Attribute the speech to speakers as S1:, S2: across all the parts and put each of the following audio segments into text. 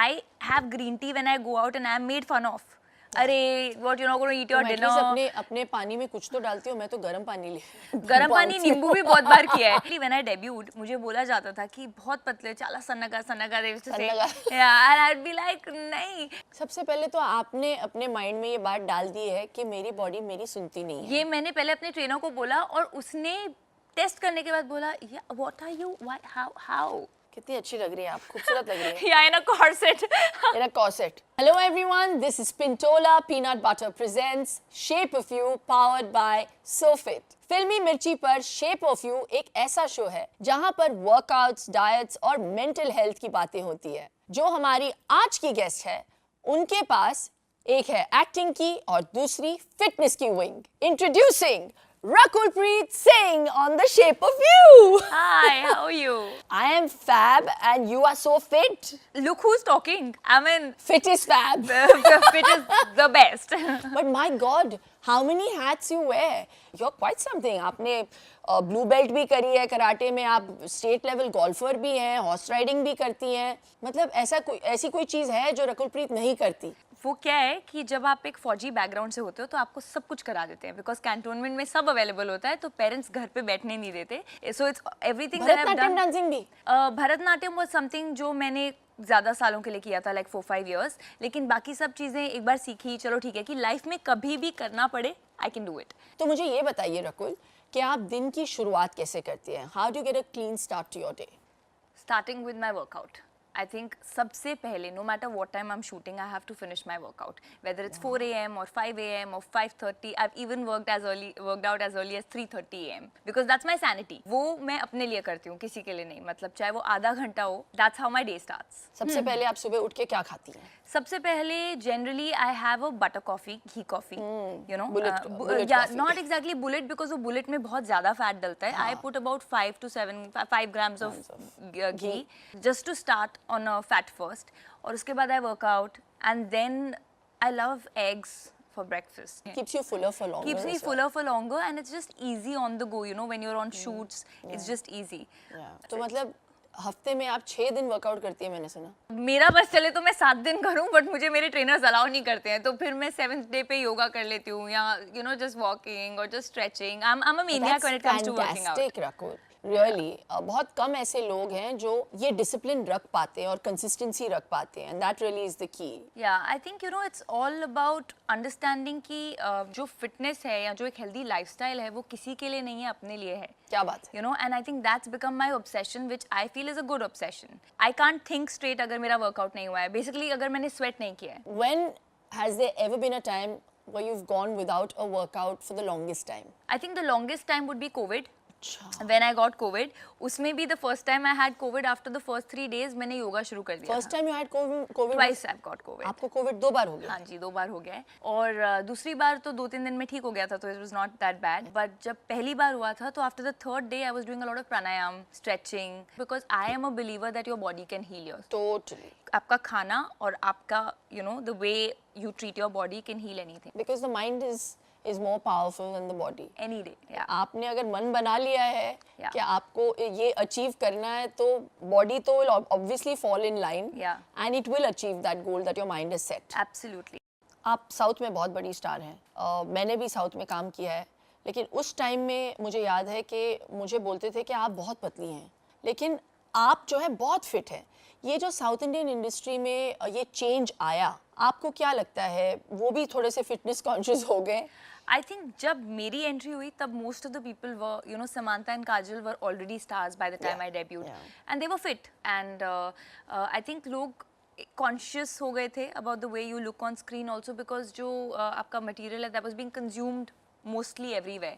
S1: I have green tea when I go out and I am made fun of. अरे what you're not going to eat your dinner.
S2: अपने पानी में कुछ तो डालती हूँ, मैं तो गर्म पानी
S1: गर्म पानी नींबू भी बहुत बार किया है. When I debuted मुझे बोला जाता था कि बहुत पतले चाला सन्नगा they used to say. Yeah, and I'd be like नहीं.
S2: सबसे पहले तो आपने अपने माइंड में ये बात डाल दी है कि मेरी बॉडी मेरी सुनती नहीं है.
S1: ये मैंने पहले अपने ट्रेनर को बोला और उसने टेस्ट करने के बाद बोला what are you, why, how.
S2: कितनी अच्छी लग रही है आप, खूबसूरत लग रही है.
S1: Yeah, in a corset.
S2: In a corset. Hello everyone, this is Pintola Peanut Butter presents Shape of You powered by SoFit. फिल्मी मिर्ची पर शेप ऑफ यू एक ऐसा शो है जहां पर वर्कआउट्स, डाइट्स और मेंटल हेल्थ की बातें होती है. जो हमारी आज की गेस्ट है, उनके पास एक है एक्टिंग की और दूसरी फिटनेस की wing. Introducing Rakulpreet Singh on The Shape of You.
S1: Hi, how are you?
S2: I am fab and you are so fit.
S1: Look who's talking. I mean,
S2: fit is fab.
S1: Fit is the best.
S2: But my God, how many hats you wear? You're quite something. आपने blue belt भी करी है karate में, आप state level golfer भी हैं, horse riding भी करती हैं. मतलब ऐसी कोई चीज़ है जो रकुलप्रीत नहीं करती?
S1: वो क्या है कि जब आप एक फौजी बैकग्राउंड से होते हो तो आपको सब कुछ करा देते हैं बिकॉज कैंटोनमेंट में सब अवेलेबल होता है तो पेरेंट्स घर पे बैठने नहीं देते. So it's everything.
S2: Bharatanatyam dancing भी?
S1: भरतनाट्यम वाज समथिंग जो मैंने ज़्यादा सालों के लिए किया था, लाइक 4-5 years. लेकिन बाकी सब चीज़ें एक बार सीखी, चलो ठीक है कि लाइफ में कभी भी करना पड़े आई कैन डू इट.
S2: तो मुझे ये बताइए रकुल कि आप दिन की शुरुआत कैसे करती हैं? How do get a clean start to your day?
S1: Starting with my workout. I think सबसे पहले no matter what time I'm shooting I have to finish my workout, whether it's 4 a.m. or 5 a.m. or 5:30. I've even worked out as early as 3:30 a.m. because that's my sanity. वो मैं अपने लिए करती हूँ, किसी के लिए नहीं. मतलब चाहे वो आधा घंटा हो, that's how my day starts.
S2: सबसे पहले आप सुबह उठ के क्या खाती हैं?
S1: सबसे पहले generally I have a butter coffee, ghee coffee, you know.
S2: Bullet
S1: yeah,
S2: coffee.
S1: not exactly bullet because वो bullet में बहुत ज़्यादा fat डलता है. I put about 5 grams of ghee just to start on a fat first. और उसके बाद I work out and then I love eggs for breakfast.
S2: Keeps you fuller for longer.
S1: Keeps me fuller for longer and it's just easy on the go, you know, when you're on shoots, it's just easy.
S2: तो मतलब हफ्ते में आप 6 दिन workout करती है, मैंने सुना.
S1: मेरा बस चले तो मैं 7 दिन करूं, बट मुझे मेरे ट्रेनर्स अलाउ नहीं करते हैं, तो फिर मैं 7th डे पे योगा कर लेती हूँ या यू नो जस्ट वॉकिंग और just stretching. I am a maniac when it comes to working out.
S2: Really बहुत कम ऐसे लोग हैं जो ये डिसिप्लिन रख पाते हैं और कंसिस्टेंसी रख पाते हैं, and that really is the key.
S1: Yeah I think you know it's all about understanding कि जो फिटनेस है या जो एक हेल्दी लाइफस्टाइल है वो किसी के लिए नहीं है, अपने लिए है.
S2: क्या बात है.
S1: You know and I think that's become my obsession which I feel is a good obsession. I can't think straight अगर मेरा वर्कआउट नहीं हुआ है, बेसिकली अगर मैंने स्वेट नहीं किया है.
S2: When has there ever been a time where you've gone without a workout for the longest time?
S1: I think the longest time would be COVID. When I got COVID, उसमें भी the first time I had COVID, after the first 3 days मैंने योगा शुरू कर दिया.
S2: First time you had COVID?
S1: Twice I've got COVID.
S2: आपको COVID 2 बार हो गया?
S1: हाँ जी, 2 बार हो गया है. और दूसरी बार तो 2-3 दिन में ठीक हो गया था, तो it was not that bad. But जब पहली बार हुआ था, तो after the 3rd day I was doing a lot of pranayam, stretching, because I am a believer that your body can heal yourself.
S2: Totally.
S1: आपका खाना और आपका you know the way you treat your body can heal anything.
S2: Because the mind is more powerful than the body.
S1: Any day. Yeah.
S2: आपने अगर मन बना लिया है कि आपको ये अचीव करना है, तो बॉडी तो will obviously fall in line.
S1: Yeah.
S2: And it will achieve that goal that your mind has set.
S1: Absolutely.
S2: आप साउथ में बहुत बड़ी स्टार हैं. मैंने भी साउथ में काम किया है, लेकिन उस टाइम में मुझे याद है कि मुझे बोलते थे कि आप बहुत पतली हैं, लेकिन आप जो है बहुत फिट है. ये जो साउथ इंडियन इंडस्ट्री में ये चेंज आया, आपको क्या लगता है वो भी थोड़े से फिटनेस कॉन्शियस हो गए?
S1: I think जब मेरी एंट्री हुई तब most of the people were, you know, Samantha and Kajal were already stars by the time I debuted, and they were fit, and I think लोग conscious हो गए थे about the way you look on screen also, because जो आपका material है that was being consumed mostly everywhere.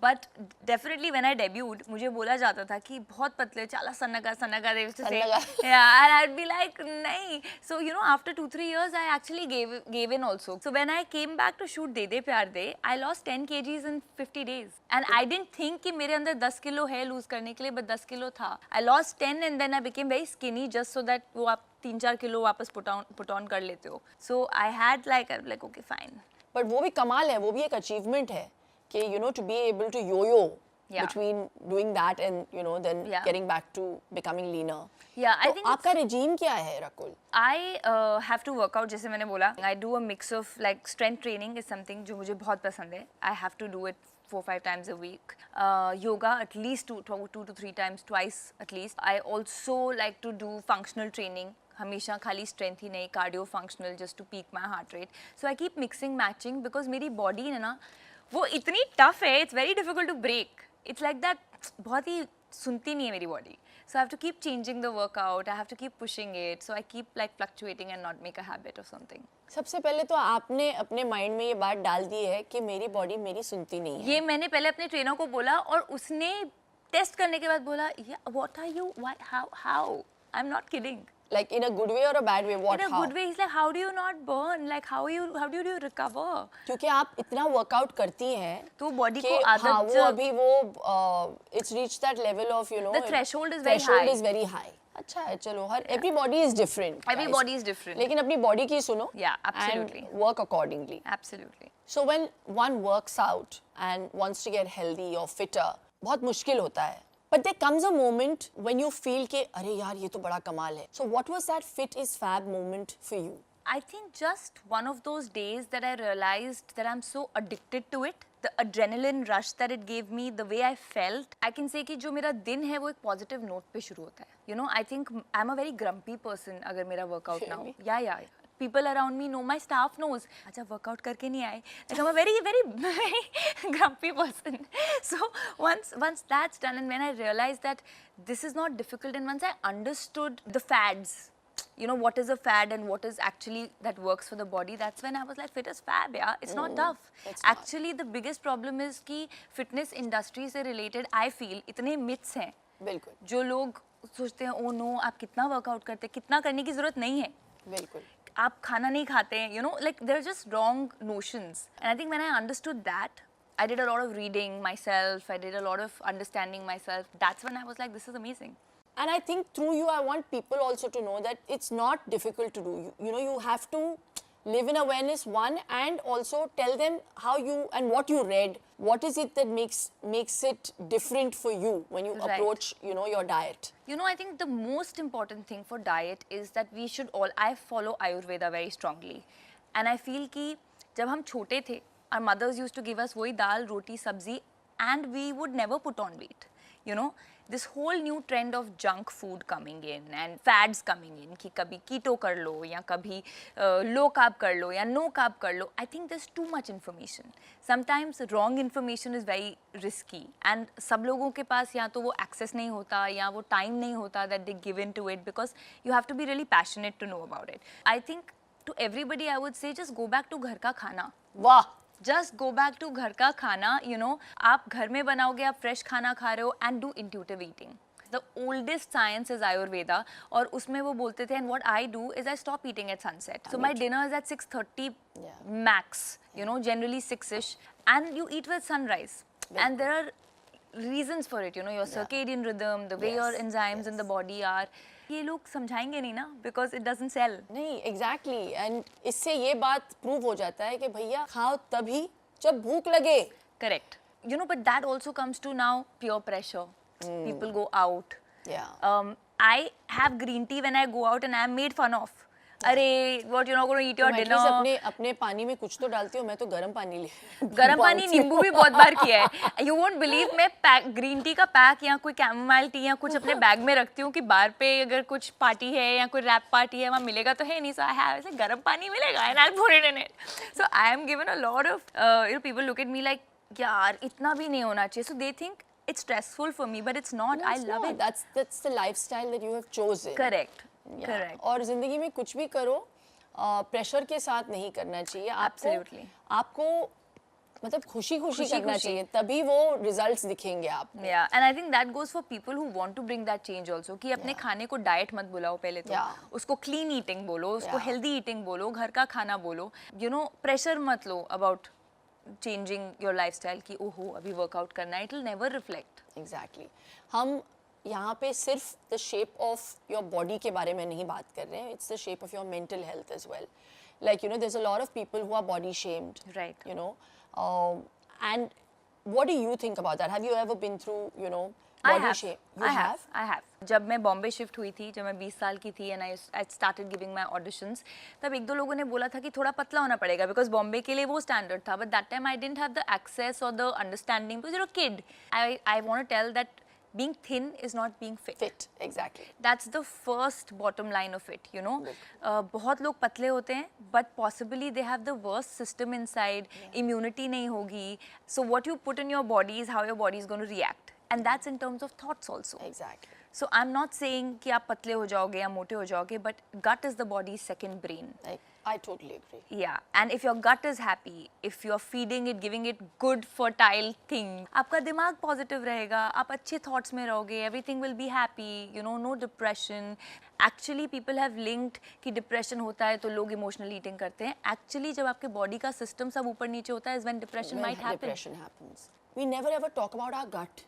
S1: But definitely when I debuted, मुझे बोला जाता था कि बहुत पतले चाला सन्नगा they used to say. Yeah, and I'd be like नहीं. So you know after 2-3 years I actually gave in also. So when I came back to shoot दे दे प्यार दे, I lost 10 kgs in 50 days, and I didn't think कि मेरे अंदर 10 kilo है lose करने के लिए, but 10 kilo था. I lost 10 and then I became very skinny just so that वो आप 3-4 किलो वापस put on कर लेते हो. So I had like okay fine.
S2: But वो भी कमाल है, वो भी एक अचीवमेंट है कि you know to be able to yo-yo
S1: Yeah.
S2: between doing that and then
S1: Yeah.
S2: getting back to becoming leaner.
S1: Yeah, I
S2: तो
S1: think
S2: आपका regime क्या है Rakul?
S1: I have to work out, जैसे मैंने बोला, I do a mix of like strength training is something जो मुझे बहुत पसंद है. I have to do it 4-5 times a week. Yoga at least two to three times, twice at least. I also like to do functional training. हमेशा खाली strength ही नहीं, cardio functional just to peak my heart rate. So I keep mixing matching because मेरी body है ना वो इतनी tough है, it's very difficult to break. It's like that, बहुत ही सुनती नहीं है मेरी body. So I have to keep changing the workout. I have to keep pushing it. So I keep like fluctuating and not make a habit of something.
S2: सबसे पहले तो आपने अपने माइंड में ये बात डाल दी है कि मेरी बॉडी मेरी सुनती नहीं है.
S1: ये मैंने पहले अपने ट्रेनर को बोला और उसने टेस्ट करने के बाद बोला, what are you? Why? How? I'm not kidding.
S2: Like in a good way or a bad way? What?
S1: In a
S2: how?
S1: good way, he's like, how do you not burn? Like how do you recover?
S2: क्योंकि आप इतना workout करती हैं
S1: तो body
S2: कि
S1: को आदत
S2: हाँ वो अभी वो it's reached that level of
S1: The threshold is very high.
S2: is very high. अच्छा है चलो हर everybody is different.
S1: Everybody is different.
S2: लेकिन अपनी बॉडी की सुनो.
S1: Yeah, absolutely.
S2: And work accordingly.
S1: Absolutely.
S2: So when one works out and wants to get healthy or fitter, बहुत मुश्किल होता है. But there comes a moment when you feel कि अरे यार ये तो बड़ा कमाल है. So what was that fit is fab moment for you?
S1: I think just one of those days that I realized that I'm so addicted to it, the adrenaline rush that it gave me, the way I felt, I can say कि जो मेरा दिन है वो एक positive note पे शुरू होता है. You know, I think I'm a very grumpy person अगर मेरा workout ना हो. Yeah. People around me know, my staff knows. अच्छा workout करके नहीं आए. Like I'm a very grumpy person. So once that's done and when I realized that this is not difficult and once I understood the fads, you know what is a fad and what is actually that works for the body, that's when I was like fit is fab, yeah, it's not tough.
S2: It's not.
S1: Actually the biggest problem is कि fitness industry से related I feel इतने myths हैं
S2: बिल्कुल
S1: जो लोग सोचते हैं oh no आप कितना वर्कआउट करते हैं, कितना करने की जरूरत नहीं है,
S2: बिल्कुल
S1: आप खाना नहीं खाते हैं, you know, like they're just wrong notions. And I think when I understood that, I did a lot of reading myself, I did a lot of understanding myself. That's when I was like, this is amazing.
S2: And I think through you, I want people also to know that it's not difficult to do. You know, you have to live in awareness, one, and also tell them how you and what you read. What is it that makes it different for you when you
S1: Right.
S2: approach, your diet?
S1: You know, I think the most important thing for diet is that we should all, I follow Ayurveda very strongly. And I feel कि जब हम छोटे थे, our mothers used to give us वही दाल, रोटी, सब्जी, and we would never put on weight. You know, this whole new trend of junk food coming in and fads coming in कि कभी keto कर लो या कभी low carb कर लो या no carb कर लो. I think there's too much information. Sometimes wrong information is very risky and सब लोगों के पास या तो वो access नहीं होता या वो time नहीं होता that they give into it because you have to be really passionate to know about it. I think to everybody I would say just go back to घर का खाना.
S2: वाह
S1: Just go back to घर का खाना, you know, आप घर में बनाओगे, आप fresh खाना खा रहे हो and do intuitive eating. The oldest science is Ayurveda और उसमें वो बोलते थे and what I do is I stop eating at sunset. So my dinner is at 6:30 max, you know, generally 6ish and you eat with sunrise. And there are reasons for it, you know, your circadian rhythm, the way your enzymes in the body are. ये लोग समझाएंगे नहीं ना because it doesn't sell.
S2: नहीं exactly and इससे ये बात prove हो जाता है कि भैया खाओ तभी जब भूख लगे.
S1: Correct. You know, but that also comes to now peer pressure. People go out.
S2: Yeah.
S1: I have green tea when I go out and I am made fun of. अरे what you're not going to eat your
S2: तुम
S1: dinner.
S2: at least अपने पानी में कुछ तो डालती हो. मैं तो गर्म पानी ले
S1: गर्म पानी नींबू भी बहुत बार किया है. You won't believe मैं ग्रीन टी का पैक या कोई कैमोमाइल टी या कुछ अपने बैग में रखती हूँ कि बाहर पे अगर कुछ पार्टी है या कोई रैप पार्टी है वहाँ मिलेगा तो है नहीं. So I have ऐसे गर्म पानी मिलेगा and I'll put it in it. So I am given a lot of people look at me like यार इतना भी नहीं होना चाहिए. So they think it's stressful for me but it's not. I love it.
S2: That's the lifestyle that you have chosen.
S1: Correct.
S2: Yeah.
S1: Correct.
S2: और जिंदगी में कुछ भी करो प्रेशर के साथ नहीं करना चाहिए.
S1: Absolutely.
S2: आपको मतलब खुशी करना चाहिए तभी वो रिजल्ट्स दिखेंगे आपको.
S1: Yeah, and I think that goes for people who want to bring that change also कि अपने खाने को डाइट मत बुलाओ पहले तो. उसको क्लीन ईटिंग बोलो, उसको हेल्दी ईटिंग बोलो, घर का खाना बोलो. You know, प्रेशर मत लो about changing your lifestyle कि ओहो अभी वर्कआउट करना है. It will never reflect.
S2: Exactly. हम यहाँ पे सिर्फ the shape of your body के बारे में नहीं बात कर रहे हैं. It's the shape of your mental health as well. Like, there's a lot of people who are body shamed.
S1: Right.
S2: And what do you think about that? Have you ever been through, you know,
S1: I
S2: body
S1: have.
S2: shape? You
S1: I have. जब मैं Bombay shift हुई थी, जब मैं 20 साल की थी and I started giving my auditions, तब एक दो लोगों ने बोला था कि थोड़ा पतला होना पड़ेगा बिकॉज बॉम्बे के लिए वो स्टैंडर्ड था, but that time I didn't have the access और the understanding because you are kid. I want to tell that being thin is not being fit.
S2: Fit, exactly.
S1: That's the first bottom line of it, you know. बहुत लोग पतले होते हैं, but possibly they have the worst system inside. Immunity नहीं होगी. So what you put in your body is how your body is going to react, and that's in terms of thoughts also.
S2: Exactly.
S1: So I'm not saying कि आप पतले हो जाओगे या मोटे हो जाओगे, but gut is the body's second brain.
S2: I totally agree.
S1: Yeah, and if your gut is happy, if you're feeding it, giving it good fertile things, आपका दिमाग positive रहेगा, आप अच्छे thoughts में रहोगे, everything will be happy, you know, no depression. Actually, people have linked कि depression होता है तो लोग emotional eating करते हैं. Actually, जब आपके body का system सब ऊपर नीचे होता है, is when depression might happen.
S2: Depression happens. We never ever talk about our gut.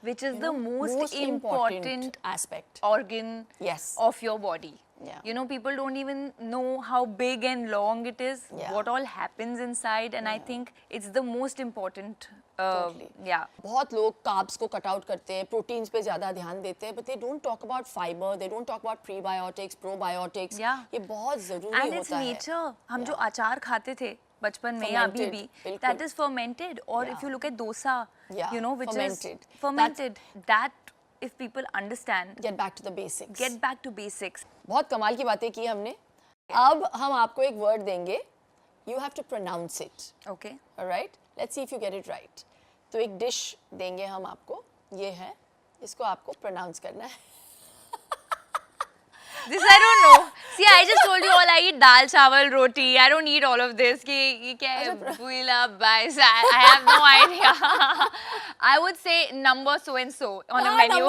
S1: Which is the most important
S2: aspect
S1: organ
S2: yes
S1: of your body.
S2: Yeah.
S1: You know, people don't even know how big and long it is,
S2: Yeah.
S1: what all happens inside, and I think it's the most important.
S2: Totally.
S1: Yeah.
S2: बहुत लोग carbs को cut out करते हैं, proteins पे ज़्यादा ध्यान देते हैं, but they don't talk about fiber, they don't talk about prebiotics, probiotics.
S1: Yeah.
S2: ये बहुत ज़रूरी
S1: And it's
S2: होता है.
S1: nature. हम जो अचार खाते थे बचपन में या अभी भी,
S2: बिल्कुल.
S1: that is fermented. Or if you look at dosa,
S2: Yeah,
S1: you know, which
S2: fermented.
S1: is fermented. That if people understand,
S2: Get back to the basics.
S1: get back to basics.
S2: बहुत कमाल की बातें की हमने. अब हम आपको एक word देंगे. You have to pronounce it.
S1: Okay.
S2: Alright? Let's see if you get it right. तो एक dish देंगे हम आपको. ये है. इसको आपको pronounce करना है.
S1: This I don't know. See, I just told you all I eat dal, chawal, roti. I don't eat all of this. कि ये क्या है? Buila, bais. I have no idea. I would say number so and so on a menu.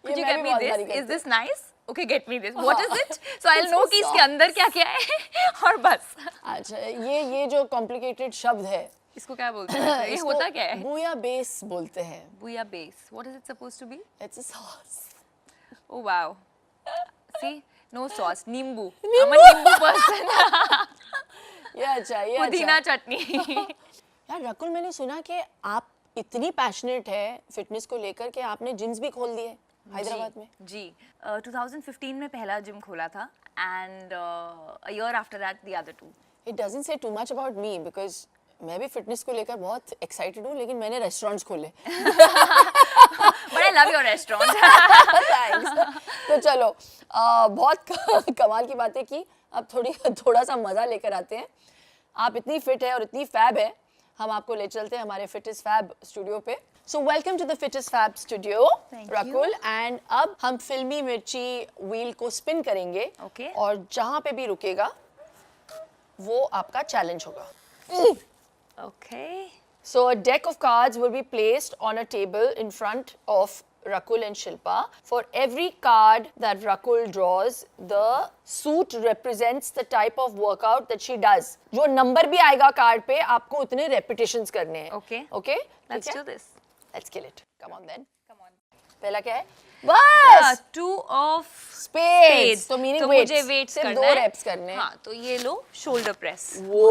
S1: Could you get me this? Is this nice? Okay, get me this. What is it? So I'll know कि इसके अंदर क्या क्या है और बस.
S2: अच्छा ये जो complicated शब्द है
S1: इसको क्या बोलते हैं? ये होता क्या है?
S2: बूया बेस बोलते हैं.
S1: Booyah base. What is it supposed to be?
S2: It's a sauce.
S1: Oh wow. See, no sauce. Nimbu. I'm a nimbu person.
S2: ये अच्छा ये
S1: पुदीना
S2: अच्छा.
S1: चटनी.
S2: यार रकुल मैंने सुना कि आप इतनी पैशनेट है फिटनेस को लेकर कि आपने जिम्स भी खोल दिए हैदराबाद में.
S1: जी 2015 में पहला जिम खोला था and a year after that the other two.
S2: It doesn't say too much about me because मैं भी फिटनेस को लेकर बहुत एक्साइटेड हूँ लेकिन मैंने रेस्टोरेंट्स खोले.
S1: But I love your restaurant.
S2: Thanks. तो चलो बहुत कमाल की बातें की. अब थोड़ा सा मजा लेकर आते हैं. आप इतनी फिट है और इतनी फैब है, हम आपको ले चलते हैं हमारे फिटेस्ट फैब स्टूडियो पे. So welcome to the fittest fab studio Rakul. And अब हम फिल्मी मिर्ची व्हील को स्पिन करेंगे.
S1: Okay.
S2: और जहाँ पे भी रुकेगा वो आपका चैलेंज होगा.
S1: Okay.
S2: So a deck of cards will be placed on a table in front of Rakul and Shilpa. For every card that Rakul draws, the suit represents the type of workout that she does. जो number भी आएगा card पे, आपको उतने repetitions करने हैं.
S1: Okay.
S2: Okay?
S1: Let's do this.
S2: Let's kill it. Come on then.
S1: Come on.
S2: पहला क्या है? बस.
S1: Two of
S2: Spades. तो meaning
S1: तो
S2: weights.
S1: मुझे weights
S2: सिर्फ
S1: करना
S2: 2
S1: है.
S2: reps करने हैं.
S1: हाँ, तो ये लो shoulder press.
S2: वो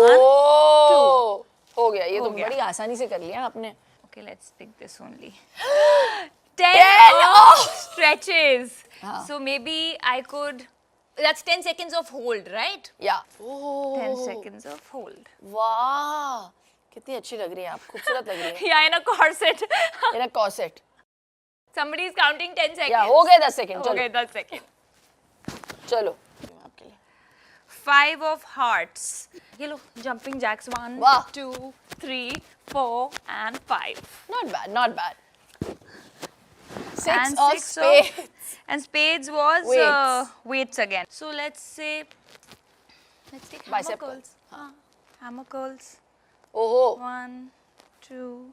S2: हो गया. ये
S1: हो
S2: तो
S1: गया.
S2: बड़ी आसानी से कर लिया आपने.
S1: Okay, let's pick this only. 10 of stretches. So maybe I could. That's 10 seconds of hold, right?
S2: Yeah.
S1: 10 seconds of hold.
S2: वाह कितनी अच्छी लग रही है आप. खूबसूरत लग रही है.
S1: Yeah, in a corset.
S2: In a corset.
S1: Somebody is counting 10 seconds.
S2: या हो गए 10 सेकंड.
S1: Okay, 10 seconds.
S2: चलो आपके लिए.
S1: 5 of hearts. ये लो jumping jacks. 1,
S2: वाह.
S1: 2, 3, 4, and 5.
S2: Not bad, not bad. 6
S1: And
S2: of
S1: 6
S2: spades.
S1: and spades was
S2: Weights.
S1: weights again. So let's take hammer
S2: Bicep
S1: curls. Hammer curls.
S2: ओहो.
S1: 1, 2,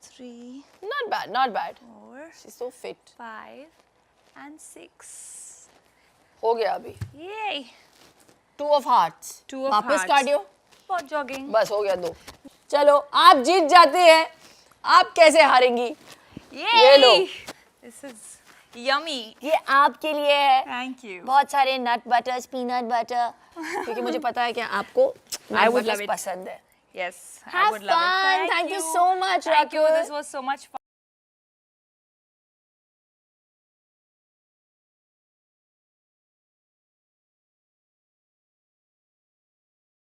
S1: 3,
S2: Not bad, not bad.
S1: 4,
S2: She's so fit.
S1: 5, and 6.
S2: हो गया अभी.
S1: Yay!
S2: 2 of hearts.
S1: 2 of
S2: वापस
S1: hearts.
S2: Cardio.
S1: For jogging.
S2: बस हो गया 2. चलो आप जीत जाते हैं. आप कैसे हारेंगी?
S1: Yay!
S2: ये लो.
S1: This is yummy.
S2: ये आपके लिए है.
S1: Thank you.
S2: बहुत सारे नट बटर्स, पीनट बटर, क्योंकि मुझे पता है कि आपको
S1: I would love it.
S2: पसंद है.
S1: Yes, I
S2: Have
S1: would love it.
S2: fun. Thank you so much,
S1: Thank you.
S2: Rakul.
S1: This was so much fun.